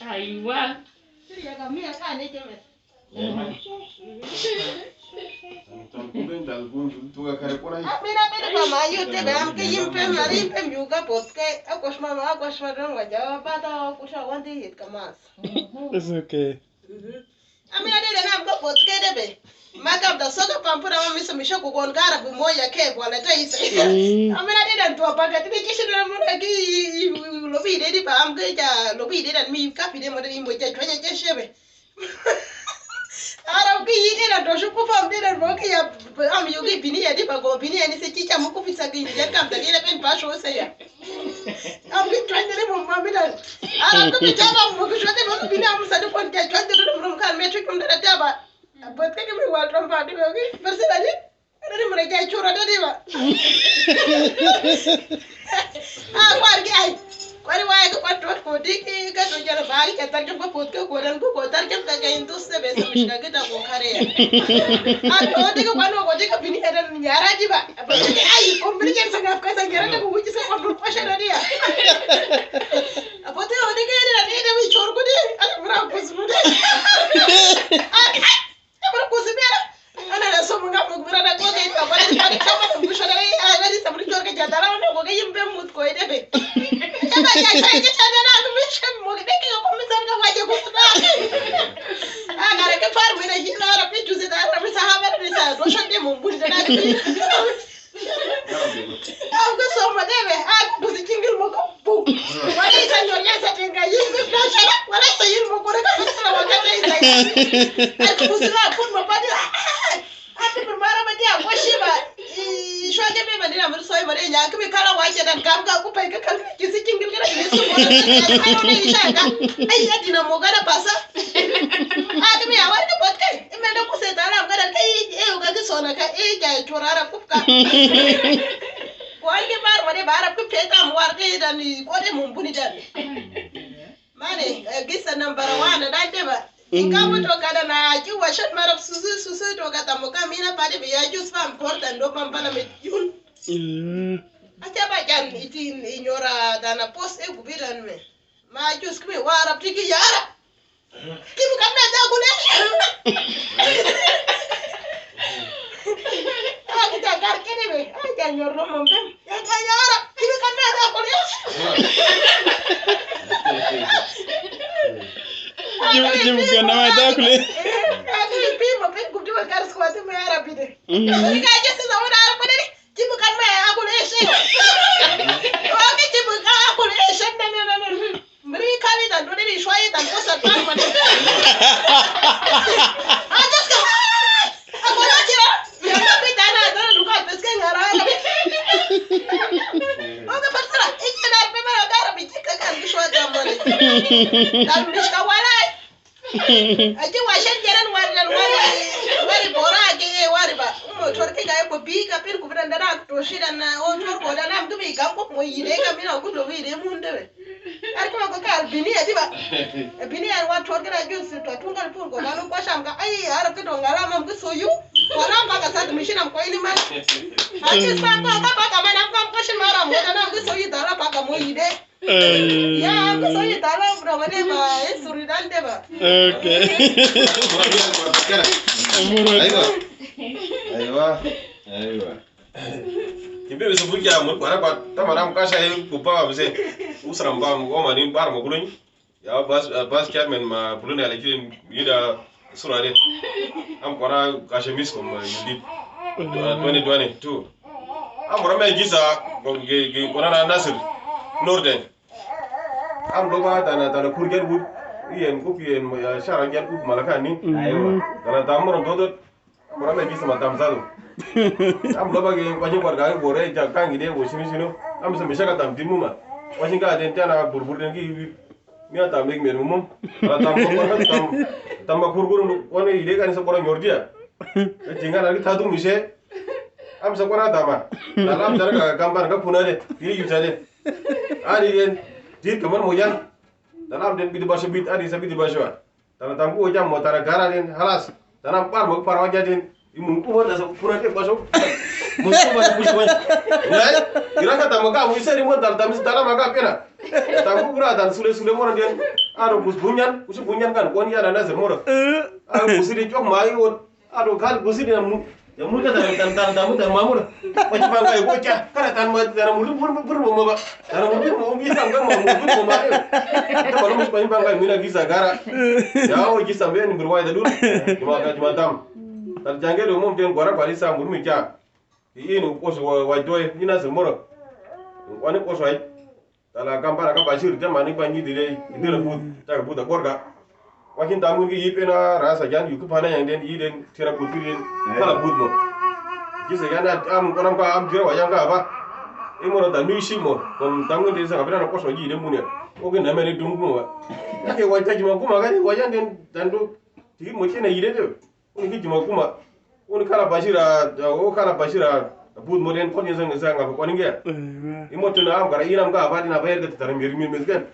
Aiwa. It's okay. Makam da soka pampura mami sumisho kugongara bumoya ke bwana taisa. Amena dida ntua paka tini kishi na muna ki lobi dedi pa amke ja lobi dedi mi kapi de mona imo ja twanya jeshebe. Ara ki yidi na doshu ku fam dedi roki ya am yogi bini ya di pa go bini ya ni se chicha muku pizza gi ya kam da ile pen pasho se ya. Am ki twanya de mo mami da. Ara ku pizza ba mo ku shote mo bini am sa de kon ja twanya de mo kan me twik mo da taba. Buat kayak gini wal trompa di bawah ini bersih aja. Ada di mereka curhat tadi pak. Warga ay, warga itu patut kodi kan ujar balik katar jam kaput ke koran ku kotar jam kagak intus se besa misna kita bongkare ya. Kodi ke panu kodi ke bini ada nyara aja pak. Ay, kompeni yang sangat kaya nyara ke buku jisa kontrol pasar tadi ya. Apa tuh kodi ke ada cor kodi, ada berapa semua. Para kusimera ana na somo ngapo gurana ko ke ka bari ka chama ko shara ai ari sabri jor ke jadala ona ko ke yimbe mut ko ede be chama ya sai ke chana na ko mishem mo ke ke ko misar ka waje ko da ngare ke far mena hina ra pe juze da ra sahaba ra sa do shande mo buri da ke ko somo debe ko si kingil mo ko pu wala sa nyor ya sa tenga yimbe ka shara wala sa yim mo ko ka sa wa ka dai sai ko sila pun mo pa dia ati bermara ba dia ko shiba shoge be ba dina murso ba dai ya kuma kala waje dan kam ka ku pai ka kan ki si kingil gara ni su mo ai ne isha ga ai ya dina mo gara pasa ati me ya wani pot kai me da ku se tara gara kai ga ki sona ka ga chorara kupka ko ai ke bar wani bara ku peta mo war dai dan ko dai mun buni dan mane gisa number 1 dan de ba Ikamu to kada na ki washat marab susu to kata muka mina pade be ya jus fam porta ndo pampana me yun. Acha ba jan itin inyora dana post e gubiran me. Ma jus kme warab tiki yara. Kimu kamna da gule. Kita gar kene be. Aja nyor no mombe. Ya ka yara. Kimu kamna da gule. Jim kan nama dakule. Aku pima pe gubdi wa kar squat me arabi de. Ka je sa wona arabi de. Jim kan me aku le she. Oke jim ka aku le she na. Mri kali dan do de shwai dan ko sa ta ma. Aja ka. Aku la tira. Ya pe dana da luka peske ngara. Oke persara. Ikna pe me arabi ka kan shwa da mo. Dan mishka wala. Aji washan jaran wari bora ke wari ba mo tor ke ga ko bi ka pir ku dan da to shi dan na o tor ko dan am dubi ga ko mo yire ka mina ku do wi de mun de ar ko ko kal bini adi ba bini ar wa tor ga jus to tungal pur ko dan ko sham ga ai ar ke do ngala mam ko soyu wala ba ka sa mi shinam ko ini man aji sa ko ka manam ko shi mara mo dan am ko soyu dara ba ka mo yire ya aku soalnya tahu berapa deh pak, suridan deh pak. Oke. Ayo. Kimbe bisa pergi amun, karena pak, tamaram kasih kupa bisa usram bam, gua mani bar mau kulun. Ya bas kiat men ma kulun ya lagi ida surade. Am kora kasih miskom yudip 2022. Am kora me gisa, kora na nasir Norden. Am loba tana kurgen bud yen kupien ya sharan gen bud malakani ayo tana tamur dodot kora me gisa matam zalu am loba ge kwani warga bore ja kangi de wo sinu am se mishaka tam dimuma wajin ga den tana burbur den gi mi ata meg men mum tana tam kurguru woni ide kan se kora nyordia jinga nali thadu mise am se kora dama dalam jara gambar ga punare diri yujade ari yen dir kamar mojan tanam den bidi basho bit adi sabidi basho tanam tamku ojam mo tara gara den halas tanam par mo par wajadin imun kuma da sa pura te baso mun kuma da bushi wani ngai iraka ta maka mu isari mo dal tamis dala maka pena ta ku kura dan sule mo den aro bus bunyan usu bunyan kan kon ya na zemoro aro busiri jok mai won aro kal busiri na mu ya mu ka tan tamu tan mamur paci bangkai bocah kana tan ma tan mu bur mo ba tan mu mo bisa ngam mo ma ta kalau mus paci bangkai mina gisa gara ya o gisa be ni berwai da dulu cuma tam tan jange do mom ten gora bali sa mu mi kya inu koso wa doy ina zemoro wani koso ai tala kampara ka bashir te mani banyi dire idira fu ta bu da gorga wakin tamu ngi yipena rasa jan yuku pana yang den iden tira puturin kala budmo gisa yana am konam ka am jira wajang ka ba imono da nuishi mo kon tamu de sa abira na koso ji de munya o gen na meri dungu wa yake wajta jima kuma gani wajan den dando ti mo chena yide de oni ki jima kuma oni kala bashira budmo den kon yesa ngasa ngaba kon ngi imoto na am gara inam ka ba dina bayar ga taram yirmi mesgan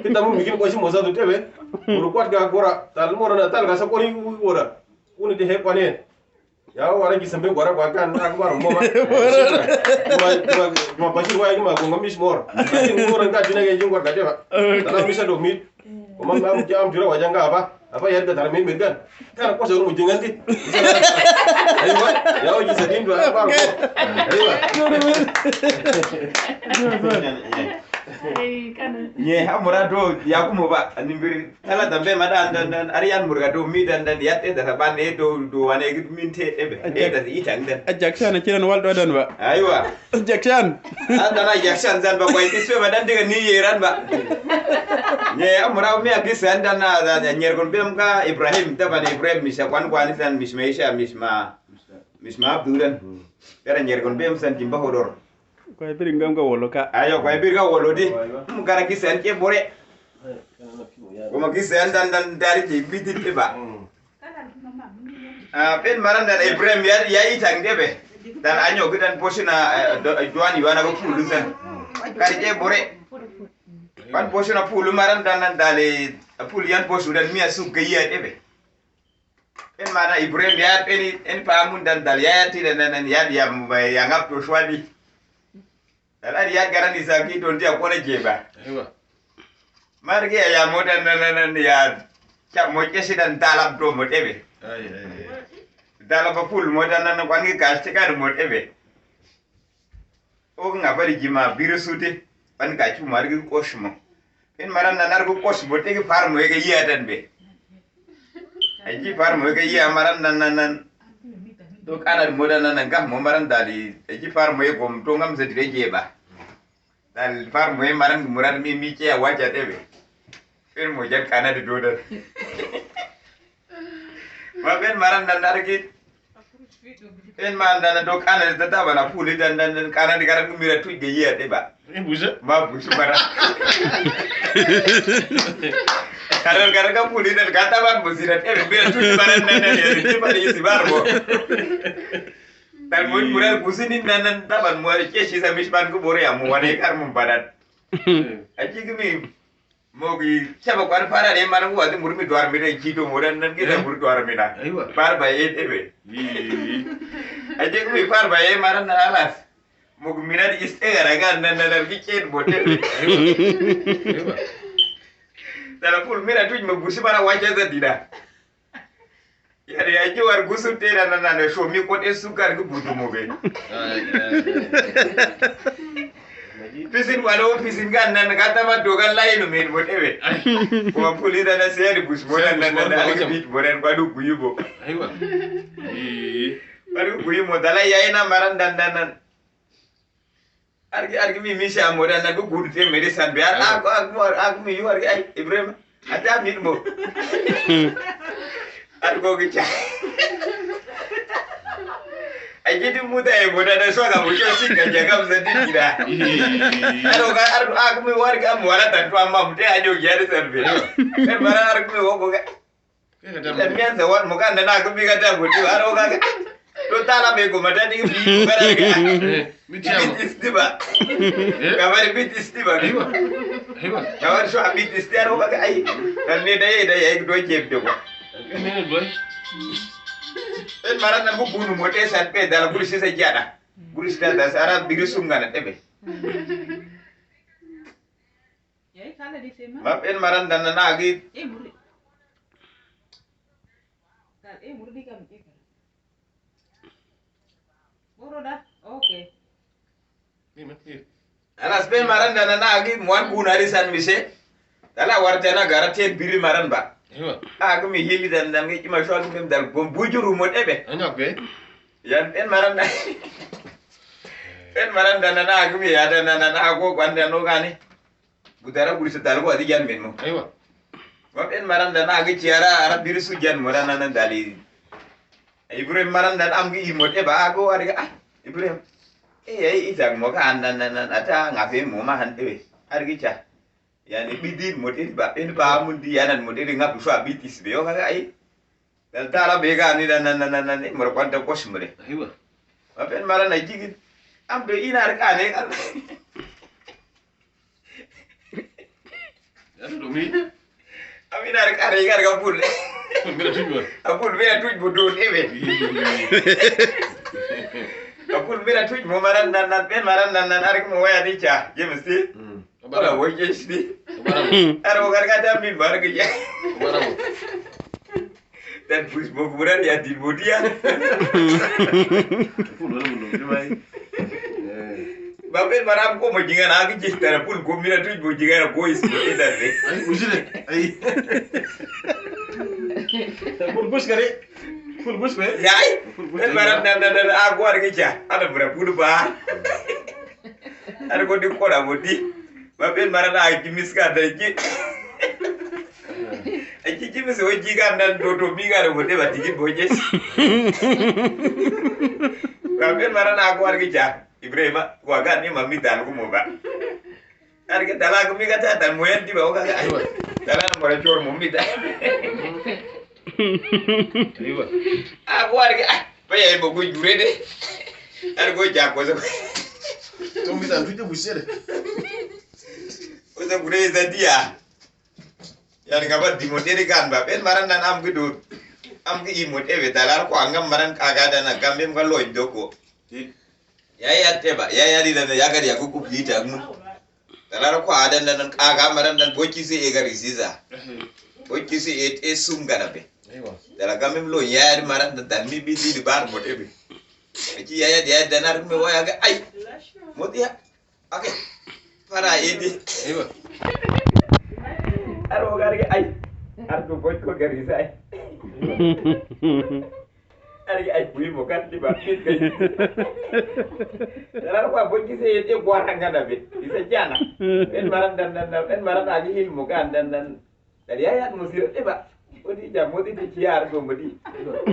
kita mu bikin kosi moza do tebe uru kwat ga gora tal moro na tal ga sa koni wora uni de he kwane ya wara gi sambe gora kwa kan akbar mo ma bashir wa gi ma go ngamis mor ni ngoro ga dina ga jingor ga teba tal misa do mit o man am jam jura wajanga apa yar ga taram mesgan kan ko so mu jinganti aywa ya o gi sadin do akbar mo aywa Nye hamura do yakumo ba nimbiri kala dambe mada dan arian murga do mi dan yatte da bane do wane minte ebe da itang dan Jackson kiran waldo dan ba aywa Jackson adana Jackson zan ba koy tisbe madan diga ni yeran ba nye hamura mi akisan dan na nyergon bem ka Ibrahim tabane Ibrahim misa kwan san mismaisha misma abduran era nyergon bem san timba hodor ko e biri ngam ga wolo ka ayo ko e biri ga wolo di mu gara kisen ke bore ko ma kisen dan dari ti biti te ba pen maran dan Ibrahim ya itang debe dan anyo gidan posina juani wana ko pulu san kari ke bore pan posina pulu maran dan dale pulu yan posu dan mia su ke ya debe pen mana Ibrahim ya en pamun dan dal ya ti dan ya ngap to swadi Dala dia garanti sakit don dia kone jeba. Margi ya modan nan ya cap mo kesi dan dalap do mo tebe. Dalap pul modan nan kwangi kaste kan mo tebe. O ngabari jima birusuti pan ka chu margi kosmo. Pen maran nanar ko kosmo tege farmo ege iya dan be. Aji farmo ege iya maran nan to kanar modan nan gah mo maran dali aji farmo e gom to ngam sedire jeba. Dan farmo e maran muran mi ke waja tebe. Pen mo jat kana de dodan. Ma pen maran dan darki pen man dan do kana de taba na puli dan kana de garan mira tu ge iya teba. busa Ma busu maran. Karena kan puli dan kata ban busirat mira tu maran dan ya teba di sibarbo. Dan mun mural businin nan taban muari keshi sa misban ko bore amu wane kar mum badat. Aji gimi mogi chaba kwar fara de man ko adi murmi dwar mi de kito moran nan gida mur dwar mi na. Par ba ebe. Aji gimi par ba maran na alas. Mogi mina di istega ragan nan ki ket botel. Dala pul mira tuj mo busi bara waja za dida. Yari ya ji war gusu tera na show mi ko te sukar ku butu mo be. Pisin walo pisin gan nan kata ma dogan lain men mo tebe. Ko puli da na seri bus mo nan ali bit boren badu kuyubo. aywa Badu kuyumo dala ya ina maran dan argi mi misha mo dan ku gudu te medicine be aku mi yu argi ay Ibrahim ada mit mo. Argo gicha. Aje muda e boda da so ga mucho singa jaga mzadi kida. Argo aku mi warga am wala tan amma mute ajo yari serve. Bara argo mi wogo ga. Dan mian sawat mukan dan aku mi kata butu argo ga. To tala me go mata ni bi bara ga. Bit istiba. Kabari bit istiba. aywa Kawar so bit istiar go ga ai. Dan ne dai do jeb de ko. Ben maran na bunu mote san pe dala guri sisa jada. Guri sisa da sara biri sungana tebe. Ya kala di sema. Ma ben maran dan na agi Muri. Kal muri di kam ke. Boro dah. Oke. Alas ben maran dan na agi muan kunari san mise. Dala wartana garate biri maran ba. Aku mi hili dan ngi cuma soal ngem dal bom bujuru mot ebe. Anyok be. Yan en maran na. En maran dan na aku mi ada na aku kwanda no gani. Budara guri setal ko adi jan menmo. Aywa. Bab en maran dan agi ciara arab diri su jan moran nan dali. Ibrahim maran dan am gi mot eba aku ari ah Ibrahim. Isang mo ka nan ata ngafe mo ma han ebe. Ari cha. Yani bidin model ba en ba mun di yanan model ngap fa bitis be yo kaga ai dal tala be ga ni nan mo kwanta kosmre Aywa. ba pen mara na jigi am be ina ka ne Yan dumi. am ina ka ne ga pul Mira tujuan. apul be tuj bodon ebe apul mira tuj mo maran nan pen maran nan arek mo waya di cha jemsti wala wo jesti aro garga tam bin bar ge Barang. dan bus bokuran ya di bodia Pul wala mun dumai. Bapak maram ko mo jingan agi jistara pul ko mira tuj bo jingara ko is ida de Ay usile. Ay. Pul bus kare. Pul bus be. yai ben maram dan aku argi cha ada bra pul ba ada ko di ko da bodi bapak maram agi miska da ji aji ji miso ji kan dan do mi ga do bodi ba tigi bojes bapak maram aku argi cha Ibrahim wa ga ni mami dan ko mo ba argi dala ko mi ga ta dan mo yan di ba o ga Aywa. dala na mo ra chor mo mi da Aywa. aku argi ba ya bo ko jure de argo ja ko so Tum bisa tujuh busir. Usa gure za dia. Yan ngaba di modere kan ba ben maran nan am gidu. Am gi imot ebe dalar ko angam maran kaga da na gambe ga loy doko. Ya teba ya di da ya ga ya ku plita mu. Dalar ko adan nan kaga maran nan boki se e ga risiza. Boki se e sum gana be. Aywa. Dalar gambe lo ya maran da mi bi di bar mot ebe. Ki ya dia danar me waya ga ai. Motia. Oke. Para ini. Aywa. Aro garga ai. Argo boy ko gari sai. Ari ai bui mo kan di bakit kai. Dalar ko boy ki se yete ko hanga be. Bisa jana. En maran dan en maran agi hil mo kan dan dari ayat musir ba. Odi jam moti di ciar go modi.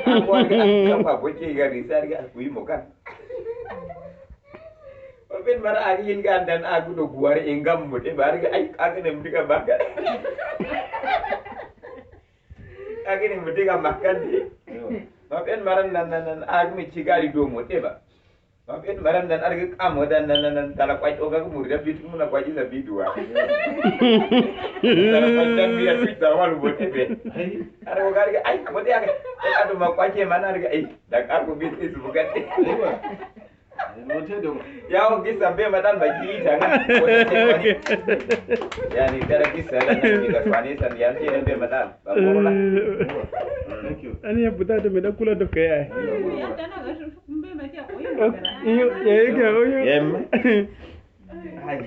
Aku aga boy ki gari sai ga bui mo kan. Ben mara agi yin gan dan aku do guar ingam mode bar ga ai aga ne mudika baga aga ne mudika makan di ma ben maran nan agi mi cigari do mode ba ma ben maran dan arga kamo dan dala kwai oga ko murda bitu muna kwaji da bidua dala pandan biya tuita walu mode be ara oga ga ai mode aga adu ma kwaje mana arga ai dak aku bitu bukan Aywa. Note dong. Yao bisa be madan bagi jangan yani kada bisa dan kita swani san yanti be madan bagola Thank you. Ani ya buta da me da kula da kai ai. Ya tana ga shi mbe mai ta koyi. Iyo ya ga oyo. yem hai